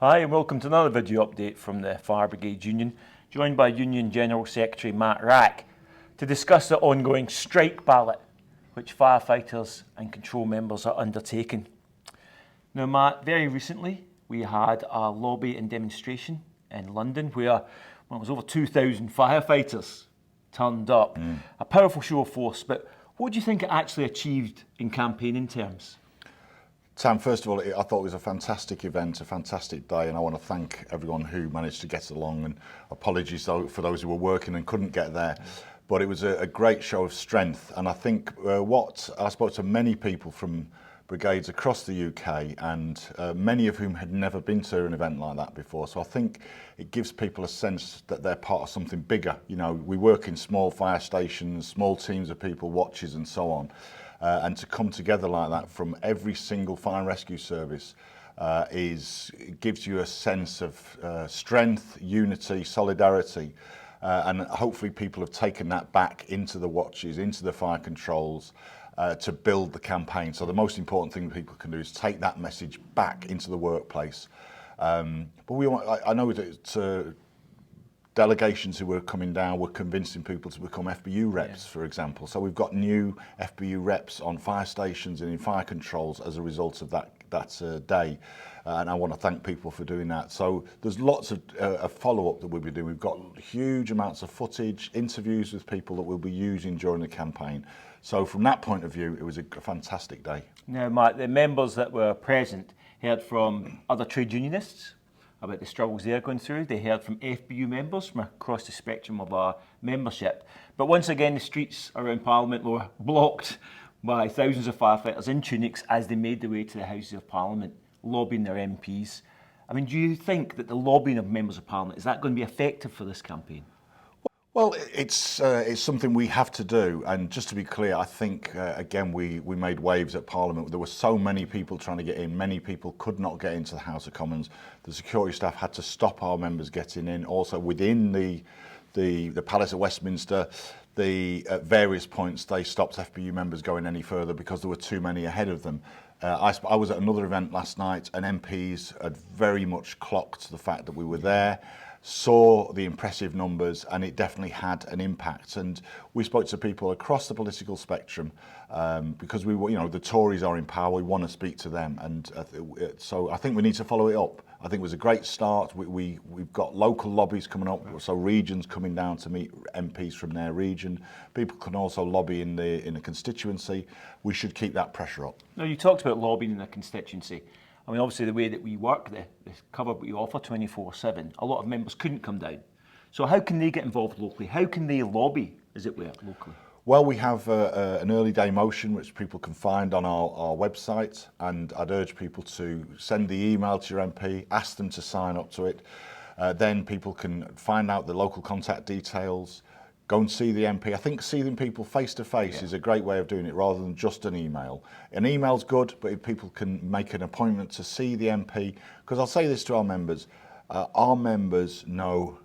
Hi and welcome to another video update from the Fire Brigade Union, joined by Union General Secretary Matt Wrack to discuss the ongoing strike ballot which firefighters and control members are undertaking. Now Matt, very recently we had a lobby and demonstration in London where it was over 2,000 firefighters turned up. A powerful show of force, but what do you think it actually achieved in campaigning terms? Sam, first of all, I thought it was a fantastic event, a fantastic day, and I want to thank everyone who managed to get along, and apologies for those who were working and couldn't get there. But it was a great show of strength, and I think what I spoke to many people from brigades across the UK, and many of whom had never been to an event like that before. So I think it gives people a sense that they're part of something bigger. You know, we work in small fire stations, small teams of people, watches and so on. And to come together like that from every single fire and rescue service gives you a sense of strength, unity, solidarity, and hopefully people have taken that back into the watches, into the fire controls, to build the campaign. So the most important thing people can do is take that message back into the workplace. But I know that delegations who were coming down were convincing people to become FBU reps, for example. So we've got new FBU reps on fire stations and in fire controls as a result of that day. And I want to thank people for doing that. So there's lots of a follow-up that we'll be doing. We've got huge amounts of footage, interviews with people that we'll be using during the campaign. So from that point of view, it was a fantastic day. Now, Matt, the members that were present heard from other trade unionists about the struggles they're going through. They heard from FBU members from across the spectrum of our membership. But once again, the streets around Parliament were blocked by thousands of firefighters in tunics as they made their way to the Houses of Parliament, lobbying their MPs. I mean, do you think that the lobbying of members of Parliament, is that going to be effective for this campaign? Well, it's something we have to do, and just to be clear, I think again we made waves at Parliament. There were so many people trying to get in. Many people could not get into the House of Commons. The security staff had to stop our members getting in. Also within the Palace of Westminster, at various points they stopped FBU members going any further because there were too many ahead of them. I was at another event last night, and MPs had very much clocked the fact that we were there, saw the impressive numbers, and it definitely had an impact. And we spoke to people across the political spectrum because the Tories are in power. We want to speak to them, and so I think we need to follow it up. I think it was a great start. We've got local lobbies coming up, so regions coming down to meet MPs from their region. People can also lobby in the constituency. We should keep that pressure up. Now, you talked about lobbying in a constituency. I mean, obviously the way that we work, the cover we offer 24/7, a lot of members couldn't come down. So how can they get involved locally? How can they lobby, as it were, locally? Well, we have an early day motion which people can find on our website, and I'd urge people to send the email to your MP, ask them to sign up to it. Then people can find out the local contact details, go and see the MP. I think seeing people face to face is a great way of doing it rather than just an email. An email's good, but if people can make an appointment to see the MP, because I'll say this to our members know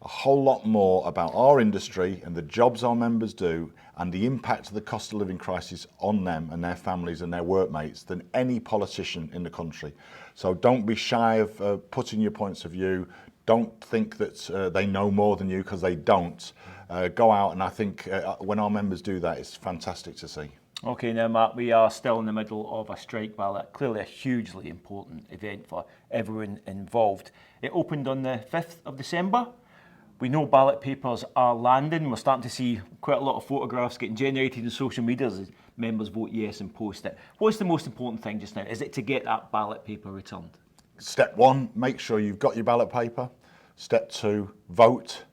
a whole lot more about our industry and the jobs our members do and the impact of the cost of living crisis on them and their families and their workmates than any politician in the country. So don't be shy of putting your points of view. Don't think that they know more than you, because they don't. Go out, and I think when our members do that, it's fantastic to see. Okay, now Matt, we are still in the middle of a strike ballot, clearly a hugely important event for everyone involved. It opened on the 5th of December. We know ballot papers are landing. We're starting to see quite a lot of photographs getting generated in social media as members vote yes and post it. What's the most important thing just now? Is it to get that ballot paper returned? Step one, make sure you've got your ballot paper. Step two, vote.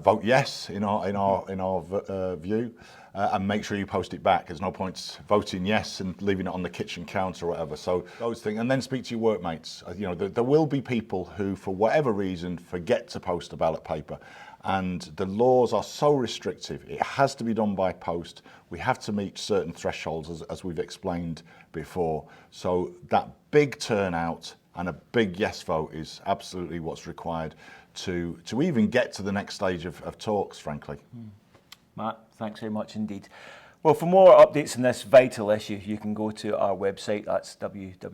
Vote yes in our view, and make sure you post it back. There's no point voting yes and leaving it on the kitchen counter or whatever. So those things, and then speak to your workmates. There will be people who, for whatever reason, forget to post a ballot paper, and the laws are so restrictive. It has to be done by post. We have to meet certain thresholds, as we've explained before. So that big turnout and a big yes vote is absolutely what's required to even get to the next stage of talks, frankly. Matt, thanks very much indeed. Well, for more updates on this vital issue, you can go to our website, that's www.fbu.org.uk,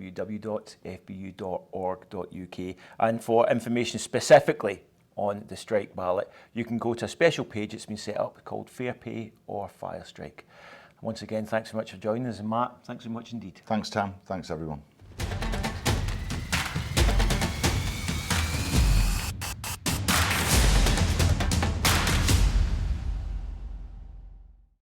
and for information specifically on the strike ballot, you can go to a special page that's been set up called Fair Pay or Fire Strike. Once again, thanks so much for joining us, and Matt, thanks so much indeed. Thanks, Tam. Thanks, everyone.